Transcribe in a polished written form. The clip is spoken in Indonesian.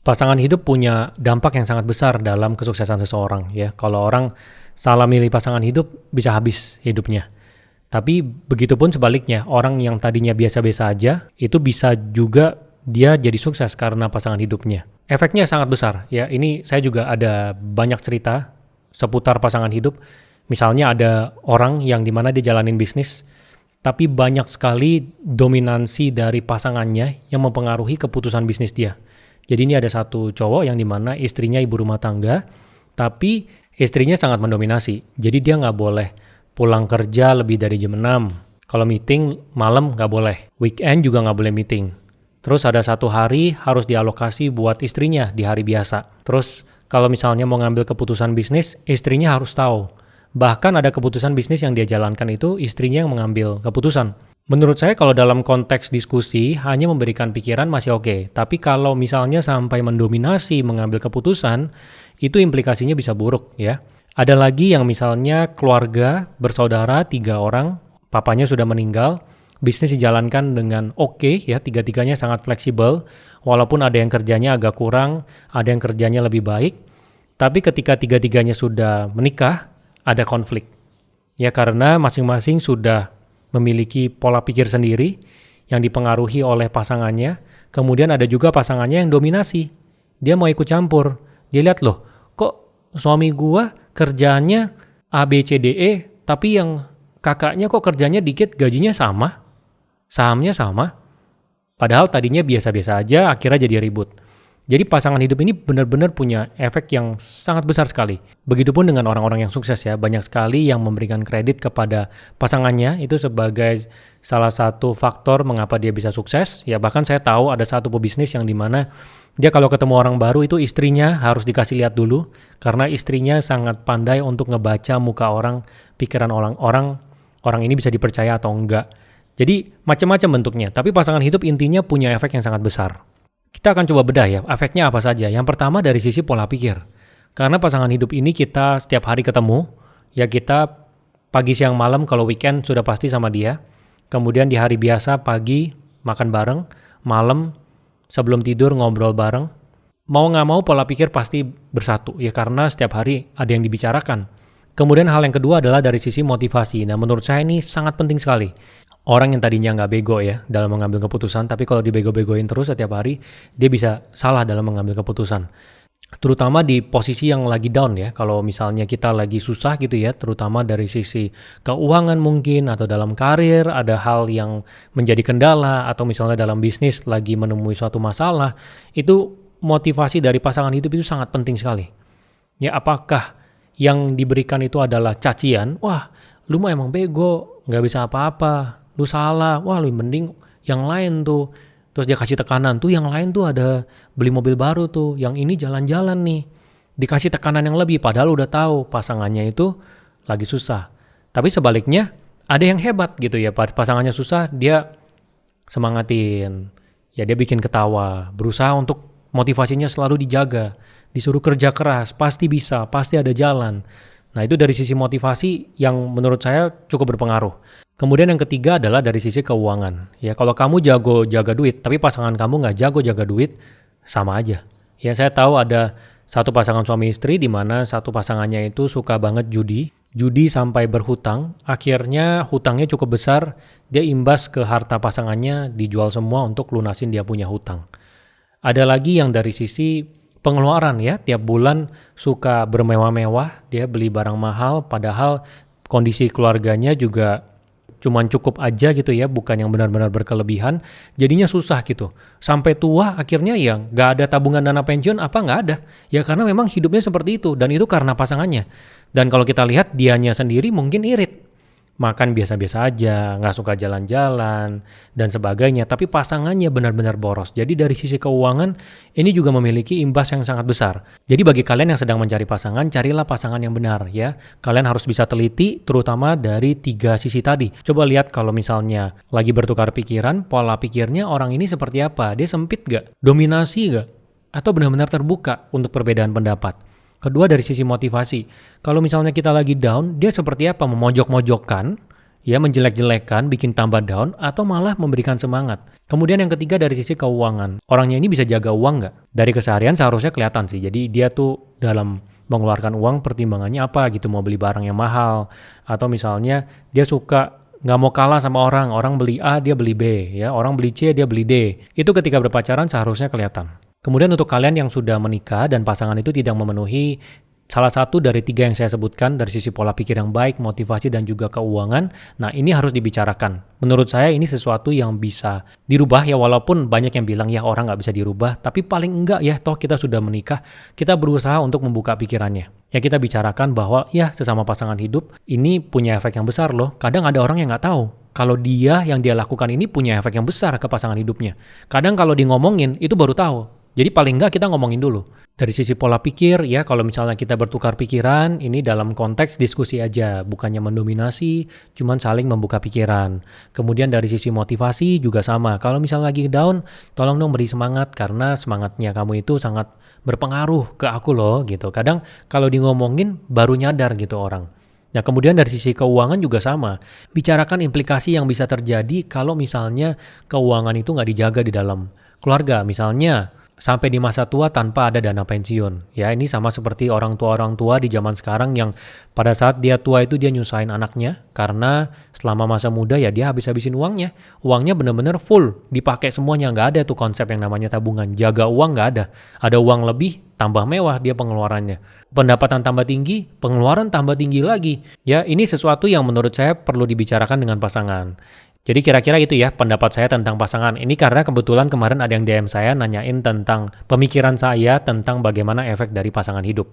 Pasangan hidup punya dampak yang sangat besar dalam kesuksesan seseorang ya. Kalau orang salah milih pasangan hidup bisa habis hidupnya. Tapi begitupun sebaliknya, orang yang tadinya biasa-biasa aja itu bisa juga dia jadi sukses karena pasangan hidupnya. Efeknya sangat besar ya. Ini saya juga ada banyak cerita seputar pasangan hidup. Misalnya ada orang yang dimana dia jalanin bisnis, tapi banyak sekali dominansi dari pasangannya yang mempengaruhi keputusan bisnis dia. Jadi ini ada satu cowok yang dimana istrinya ibu rumah tangga, tapi istrinya sangat mendominasi. Jadi dia nggak boleh pulang kerja lebih dari jam 6. Kalau meeting malam nggak boleh. Weekend juga nggak boleh meeting. Terus ada satu hari harus dialokasi buat istrinya di hari biasa. Terus kalau misalnya mau ngambil keputusan bisnis, istrinya harus tahu. Bahkan ada keputusan bisnis yang dia jalankan itu istrinya yang mengambil keputusan. Menurut saya kalau dalam konteks diskusi hanya memberikan pikiran masih oke. Tapi kalau misalnya sampai mendominasi mengambil keputusan, itu implikasinya bisa buruk ya. Ada lagi yang misalnya keluarga, bersaudara, 3 orang, papanya sudah meninggal, bisnis dijalankan dengan oke ya, tiga-tiganya sangat fleksibel, walaupun ada yang kerjanya agak kurang, ada yang kerjanya lebih baik, tapi ketika tiga-tiganya sudah menikah, ada konflik. Ya karena masing-masing sudah memiliki pola pikir sendiri yang dipengaruhi oleh pasangannya, kemudian ada juga pasangannya yang dominasi. Dia mau ikut campur. Dia lihat loh, kok suami gua kerjanya A, B, C, D, E, tapi yang kakaknya kok kerjanya dikit, gajinya sama, sahamnya sama. Padahal tadinya biasa-biasa aja, akhirnya jadi ribut. Jadi pasangan hidup ini benar-benar punya efek yang sangat besar sekali. Begitupun dengan orang-orang yang sukses ya, banyak sekali yang memberikan kredit kepada pasangannya itu sebagai salah satu faktor mengapa dia bisa sukses. Ya bahkan saya tahu ada satu pebisnis yang dimana dia kalau ketemu orang baru itu istrinya harus dikasih lihat dulu karena istrinya sangat pandai untuk ngebaca muka orang, pikiran orang ini bisa dipercaya atau enggak. Jadi macam-macam bentuknya, tapi pasangan hidup intinya punya efek yang sangat besar. Kita akan coba bedah ya, efeknya apa saja. Yang pertama dari sisi pola pikir. Karena pasangan hidup ini kita setiap hari ketemu, ya kita pagi siang malam kalau weekend sudah pasti sama dia. Kemudian di hari biasa pagi makan bareng, malam sebelum tidur ngobrol bareng. Mau nggak mau pola pikir pasti bersatu ya karena setiap hari ada yang dibicarakan. Kemudian hal yang kedua adalah dari sisi motivasi. Nah menurut saya ini sangat penting sekali. Orang yang tadinya nggak bego ya dalam mengambil keputusan, tapi kalau dibego-begoin terus setiap hari, dia bisa salah dalam mengambil keputusan. Terutama di posisi yang lagi down ya, kalau misalnya kita lagi susah gitu ya, terutama dari sisi keuangan mungkin, atau dalam karir ada hal yang menjadi kendala, atau misalnya dalam bisnis lagi menemui suatu masalah, itu motivasi dari pasangan hidup itu sangat penting sekali. Ya apakah yang diberikan itu adalah cacian, wah lu mah emang bego, nggak bisa apa-apa, lu salah, wah lebih mending yang lain tuh. Terus dia kasih tekanan, tuh yang lain tuh ada beli mobil baru tuh, yang ini jalan-jalan nih. Dikasih tekanan yang lebih, padahal udah tahu pasangannya itu lagi susah. Tapi sebaliknya, ada yang hebat gitu ya, pasangannya susah, dia semangatin. Ya dia bikin ketawa, berusaha untuk motivasinya selalu dijaga. Disuruh kerja keras, pasti bisa, pasti ada jalan. Nah itu dari sisi motivasi yang menurut saya cukup berpengaruh. Kemudian yang ketiga adalah dari sisi keuangan. Ya kalau kamu jago jaga duit, tapi pasangan kamu nggak jago jaga duit, sama aja. Ya saya tahu ada satu pasangan suami istri di mana satu pasangannya itu suka banget judi sampai berhutang. Akhirnya hutangnya cukup besar, dia imbas ke harta pasangannya, dijual semua untuk lunasin dia punya hutang. Ada lagi yang dari sisi pengeluaran ya, tiap bulan suka bermewah-mewah, dia beli barang mahal, padahal kondisi keluarganya juga cuman cukup aja gitu ya, bukan yang benar-benar berkelebihan, jadinya susah gitu. Sampai tua akhirnya ya nggak ada tabungan dana pensiun apa nggak ada. Ya karena memang hidupnya seperti itu, dan itu karena pasangannya. Dan kalau kita lihat dianya sendiri mungkin irit. Makan biasa-biasa aja, nggak suka jalan-jalan, dan sebagainya. Tapi pasangannya benar-benar boros. Jadi dari sisi keuangan, ini juga memiliki imbas yang sangat besar. Jadi bagi kalian yang sedang mencari pasangan, carilah pasangan yang benar ya. Kalian harus bisa teliti, terutama dari 3 sisi tadi. Coba lihat kalau misalnya lagi bertukar pikiran, pola pikirnya orang ini seperti apa? Dia sempit gak? Dominasi gak? Atau benar-benar terbuka untuk perbedaan pendapat? Kedua dari sisi motivasi. Kalau misalnya kita lagi down, dia seperti apa? Memojok-mojokkan, ya menjelek-jelekan, bikin tambah down, atau malah memberikan semangat. Kemudian yang ketiga dari sisi keuangan. Orangnya ini bisa jaga uang nggak? Dari keseharian seharusnya kelihatan sih. Jadi dia tuh dalam mengeluarkan uang pertimbangannya apa gitu. Mau beli barang yang mahal. Atau misalnya dia suka nggak mau kalah sama orang beli A, dia beli B. Ya, orang beli C, dia beli D. Itu ketika berpacaran seharusnya kelihatan. Kemudian untuk kalian yang sudah menikah dan pasangan itu tidak memenuhi salah satu dari 3 yang saya sebutkan dari sisi pola pikir yang baik, motivasi, dan juga keuangan. Nah, ini harus dibicarakan. Menurut saya ini sesuatu yang bisa dirubah ya, walaupun banyak yang bilang ya orang nggak bisa dirubah, tapi paling enggak ya, toh kita sudah menikah, kita berusaha untuk membuka pikirannya. Ya kita bicarakan bahwa ya sesama pasangan hidup ini punya efek yang besar loh. Kadang ada orang yang nggak tahu kalau dia yang dia lakukan ini punya efek yang besar ke pasangan hidupnya. Kadang kalau di ngomongin itu baru tahu. Jadi paling enggak kita ngomongin dulu. Dari sisi pola pikir ya, kalau misalnya kita bertukar pikiran, ini dalam konteks diskusi aja, bukannya mendominasi, cuman saling membuka pikiran. Kemudian dari sisi motivasi juga sama. Kalau misalnya lagi down, tolong dong beri semangat, karena semangatnya kamu itu sangat berpengaruh ke aku loh gitu. Kadang kalau di ngomongin baru nyadar gitu orang. Nah, kemudian dari sisi keuangan juga sama. Bicarakan implikasi yang bisa terjadi kalau misalnya keuangan itu nggak dijaga di dalam keluarga. Misalnya sampai di masa tua tanpa ada dana pensiun. Ya, ini sama seperti orang tua di zaman sekarang yang pada saat dia tua itu dia nyusahin anaknya karena selama masa muda ya dia habis-habisin uangnya. Uangnya benar-benar full, dipakai semuanya. Nggak ada tuh konsep yang namanya tabungan. Jaga uang nggak ada. Ada uang lebih, tambah mewah dia pengeluarannya. Pendapatan tambah tinggi, pengeluaran tambah tinggi lagi. Ya, ini sesuatu yang menurut saya perlu dibicarakan dengan pasangan. Jadi kira-kira itu ya pendapat saya tentang pasangan. Ini karena kebetulan kemarin ada yang DM saya nanyain tentang pemikiran saya tentang bagaimana efek dari pasangan hidup.